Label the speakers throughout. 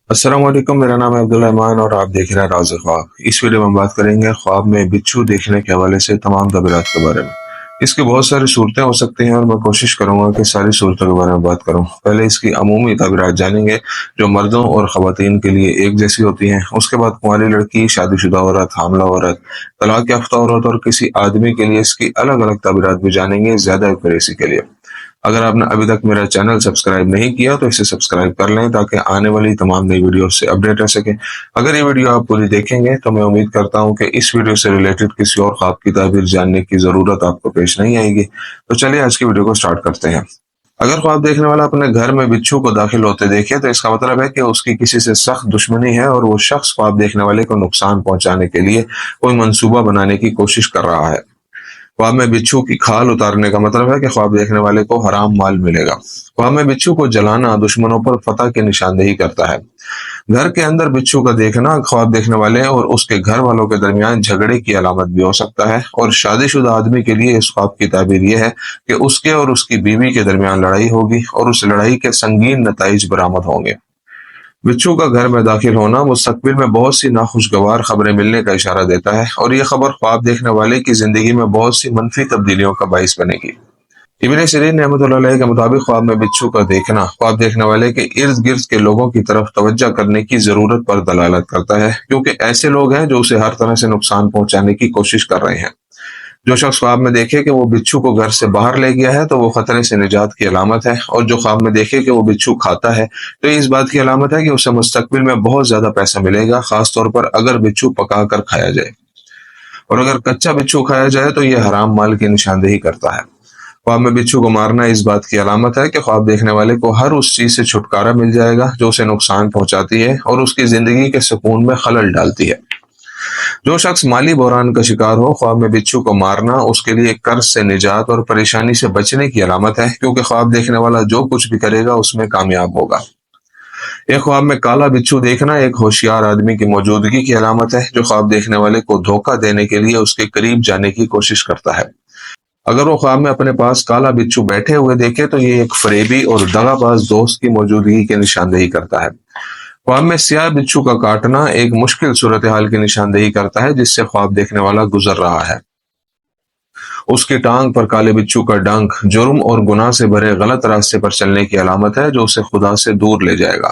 Speaker 1: अस्सलाम वालेकुम। मेरा नाम है अब्दुल रहमान और आप देख रहे हैं राज़ ख्वाब। इस वीडियो में हम बात करेंगे ख्वाब में बिच्छू देखने के हवाले से तमाम तबीरात के बारे में। इसकी बहुत सारी सूरतें हो सकती हैं और मैं कोशिश करूंगा कि सारी सूरतों के बारे में बात करूं। पहले इसकी अमूमी तबीरात जानेंगे जो मर्दों और ख़वातीन के लिए एक जैसी होती हैं। उसके बाद कुंवारी लड़की, शादीशुदा औरत, हामला औरत, तलाक याफ्ता औरत और किसी आदमी के लिए इसकी अलग अलग तबीरात भी जानेंगे, ज्यादा एक्यूरेसी के लिए। अगर आपने अभी तक मेरा चैनल सब्सक्राइब नहीं किया तो इसे सब्सक्राइब कर लें ताकि आने वाली तमाम नई वीडियो से अपडेट रह सके। अगर ये वीडियो आप पूरी देखेंगे तो मैं उम्मीद करता हूं कि इस वीडियो से रिलेटेड किसी और ख्वाब की ताबीर जानने की जरूरत आपको पेश नहीं आएगी। तो चलिए आज की वीडियो को स्टार्ट करते हैं। अगर ख्वाब देखने वाला अपने घर में बिच्छू को दाखिल होते देखे तो इसका मतलब है कि उसकी किसी से सख्त दुश्मनी है और वो शख्स ख्वाब देखने वाले को नुकसान पहुंचाने के लिए कोई मंसूबा बनाने की कोशिश कर रहा है। ख्वाब में बिच्छू की खाल उतारने का मतलब है कि ख्वाब देखने वाले को हराम माल मिलेगा। ख्वाब में बिच्छू को जलाना दुश्मनों पर फतह की निशानदेही करता है। घर के अंदर बिच्छू का देखना ख्वाब देखने वाले और उसके घर वालों के दरमियान झगड़े की अलामत भी हो सकता है। और शादीशुदा आदमी के लिए इस ख्वाब की ताबीर यह है कि उसके और उसकी बीवी के दरमियान लड़ाई होगी और उस लड़ाई के संगीन नताइज बरामद होंगे। बिच्छू का घर में दाखिल होना मुस्तकबिल में बहुत सी नाखुशगवार खबरें मिलने का इशारा देता है और यह खबर ख्वाब देखने वाले की जिंदगी में बहुत सी मनफी तब्दीलियों का बाइस बनेगी। इब्ने सिरीन रहमतुल्लाह अलैह के मुताबिक ख्वाब में बिच्छू का देखना ख्वाब देखने वाले के इर्द गिर्द के लोगों की तरफ तवज्जो करने की जरूरत पर दलालत करता है, क्योंकि ऐसे लोग हैं जो उसे हर तरह से नुकसान पहुंचाने की कोशिश कर रहे हैं। जो शख्स ख्वाब में देखे कि वो बिच्छू को घर से बाहर ले गया है तो वो खतरे से निजात की अलामत है, और जो ख्वाब में देखे कि वो बिच्छू खाता है तो ये इस बात की अलामत है कि उसे मुस्तकबिल में बहुत ज्यादा पैसा मिलेगा, खास तौर पर अगर बिच्छू पका कर खाया जाए। और अगर कच्चा बिच्छू खाया जाए तो ये हराम माल की निशानदेही करता है। ख्वाब में बिच्छू को मारना इस बात की अलामत है कि ख्वाब देखने वाले को हर उस चीज से छुटकारा मिल जाएगा जो उसे नुकसान पहुंचाती है और उसकी जिंदगी के सुकून में खलल डालती है। जो शख्स माली बहरान का शिकार हो, ख्वाब में बिच्छू को मारना उसके लिए कर्ज से निजात और परेशानी से बचने की अलामत है, क्योंकि ख्वाब देखने वाला जो कुछ भी करेगा उसमें कामयाब होगा। एक ख्वाब में काला बिच्छू देखना एक होशियार आदमी की मौजूदगी की अलामत है, जो ख्वाब देखने वाले को धोखा देने के लिए उसके करीब जाने की कोशिश करता है। अगर वो ख्वाब में अपने पास काला बिच्छू बैठे हुए देखे तो ये एक फरेबी और दगाबाज दोस्त की मौजूदगी की निशानदेही करता है। ख्वाब में स्याह बिच्छू का काटना एक मुश्किल सूरत हाल की निशानदेही करता है जिससे ख्वाब देखने वाला गुजर रहा है। उसकी टांग पर काले बिच्छू का डंक जुर्म और गुनाह से भरे गलत रास्ते पर चलने की अलामत है जो उसे खुदा से दूर ले जाएगा।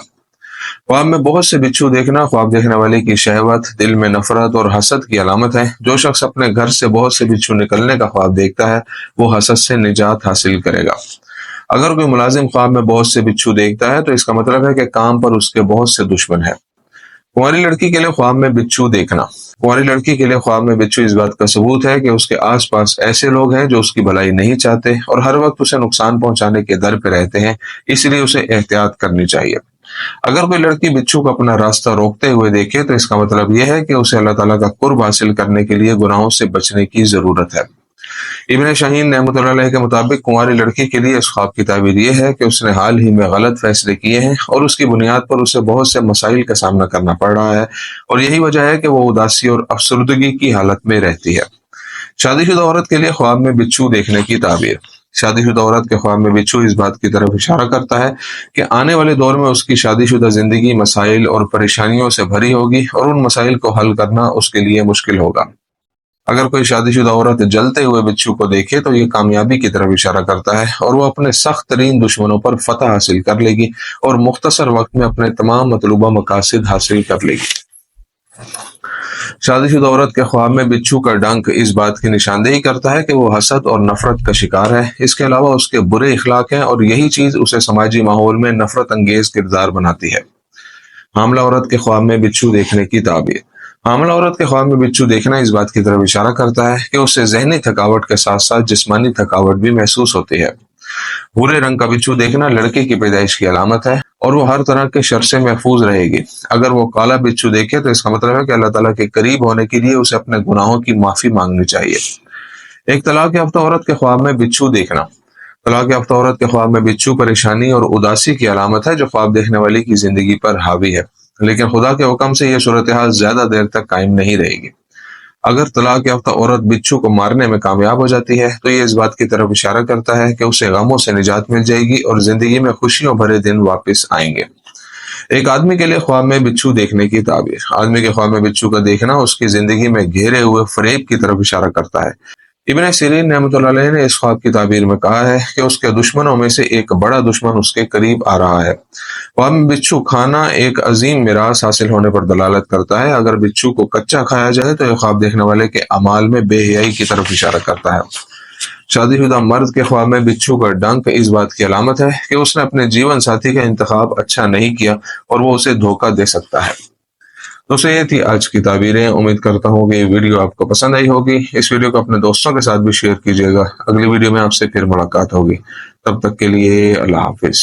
Speaker 1: ख्वाब में बहुत से बिच्छू देखना ख्वाब देखने वाले की शहवत, दिल में नफरत और हसद की अलामत है। जो शख्स अपने घर से बहुत से बिच्छू निकलने का ख्वाब देखता है वो हसद से निजात हासिल करेगा। अगर कोई मुलाजिम ख्वाब में बहुत से बिच्छू देखता है तो इसका मतलब है कि काम पर उसके बहुत से दुश्मन है। कुंवारी लड़की के लिए ख्वाब में बिच्छू देखना। कुंवारी लड़की के लिए ख्वाब में बिच्छू इस बात का सबूत है कि उसके आसपास ऐसे लोग हैं जो उसकी भलाई नहीं चाहते और हर वक्त उसे नुकसान पहुंचाने के दर पे रहते हैं, इसलिए उसे एहतियात करनी चाहिए। अगर कोई लड़की बिच्छू को अपना रास्ता रोकते हुए देखे तो इसका मतलब यह है कि उसे अल्लाह ताला का कुर्ब हासिल करने के लिए गुनाहों से बचने की जरूरत है। इब्ने शाहीन रहमतुल्लाह अलैह के मुताबिक कुंवारी लड़की के लिए इस ख्वाब की ताबीर यह है कि उसने हाल ही में गलत फैसले किए हैं और उसकी बुनियाद पर उसे बहुत से मसाइल का सामना करना पड़ रहा है, और यही वजह है कि वो उदासी और अफसरदगी की हालत में रहती है। शादीशुदा औरत के लिए ख्वाब में बिच्छू देखने की ताबीर। शादीशुदा औरत के ख्वाब में बिच्छू इस बात की तरफ इशारा करता है कि आने वाले दौर में उसकी शादीशुदा जिंदगी मसाइल और परेशानियों से भरी होगी और उन मसाइल को हल करना उसके लिए मुश्किल होगा। अगर कोई शादीशुदा औरत जलते हुए बिच्छू को देखे तो ये कामयाबी की तरफ इशारा करता है और वो अपने सख्त तरीन दुश्मनों पर फतह हासिल कर लेगी और मुख्तसर वक्त में अपने तमाम मतलूबा मकासद हासिल कर लेगी। शादीशुदा औरत के ख्वाब में बिच्छू का डंक इस बात की निशानदेही करता है कि वो हसद और नफरत का शिकार है। इसके अलावा उसके बुरे इखलाक हैं और यही चीज उसे समाजी माहौल में नफरत अंगेज किरदार बनाती है। हामला औरत के ख्वाब में बिच्छू देखने की ताबीर। हामला औरत के ख्वाब में बिच्छू देखना इस बात की तरफ इशारा करता है कि उसे जहनी थकावट के साथ साथ जिस्मानी थकावट भी महसूस होती है। भूरे रंग का बिच्छू देखना लड़के की पैदाइश की अलामत है और वो हर तरह के शर से महफूज रहेगी। अगर वो काला बिच्छू देखे तो इसका मतलब है कि अल्लाह ताला के करीब होने के लिए उसे अपने गुनाहों की माफी मांगनी चाहिए। एक तलाक याफ्ता औरत के ख्वाब में बिच्छू देखना। तलाक याफ्ता औरत के ख्वाब में बिच्छू परेशानी और उदासी की अलामत है जो ख्वाब देखने वाली की जिंदगी पर हावी है, लेकिन खुदा के हुक्म से यह सूरत हाल ज्यादा देर तक कायम नहीं रहेगी। अगर तलाक याफ्ता औरत बिच्छू को मारने में कामयाब हो जाती है तो ये इस बात की तरफ इशारा करता है कि उसे गमों से निजात मिल जाएगी और जिंदगी में खुशियों भरे दिन वापस आएंगे। ایک آدمی کے لیے خواب میں بچھو دیکھنے کی تعبیر۔ آدمی کے خواب میں بچھو کا دیکھنا اس کی زندگی میں گھیرے ہوئے فریب کی طرف اشارہ کرتا ہے۔ ابن سیرین رحمۃ اللہ علیہ نے اس خواب کی تعبیر میں کہا ہے کہ اس کے دشمنوں میں سے ایک بڑا دشمن اس کے قریب آ رہا ہے۔ خواب میں بچھو کھانا ایک عظیم میراث حاصل ہونے پر دلالت کرتا ہے۔ اگر بچھو کو کچا کھایا جائے تو یہ خواب دیکھنے والے کے اعمال میں بے حیائی کی طرف اشارہ کرتا ہے۔ شادی شدہ مرد کے خواب میں بچھو کا ڈنک اس بات کی علامت ہے کہ اس نے اپنے جیون ساتھی کا انتخاب اچھا نہیں کیا اور وہ اسے دھوکہ دے سکتا ہے۔ دوستوں، یہ تھی آج کی تعبیریں۔ امید کرتا ہوں کہ یہ ویڈیو آپ کو پسند آئی ہوگی۔ اس ویڈیو کو اپنے دوستوں کے ساتھ بھی شیئر کیجیے گا۔ اگلی ویڈیو میں آپ سے پھر ملاقات ہوگی۔ تب تک کے لیے اللہ حافظ۔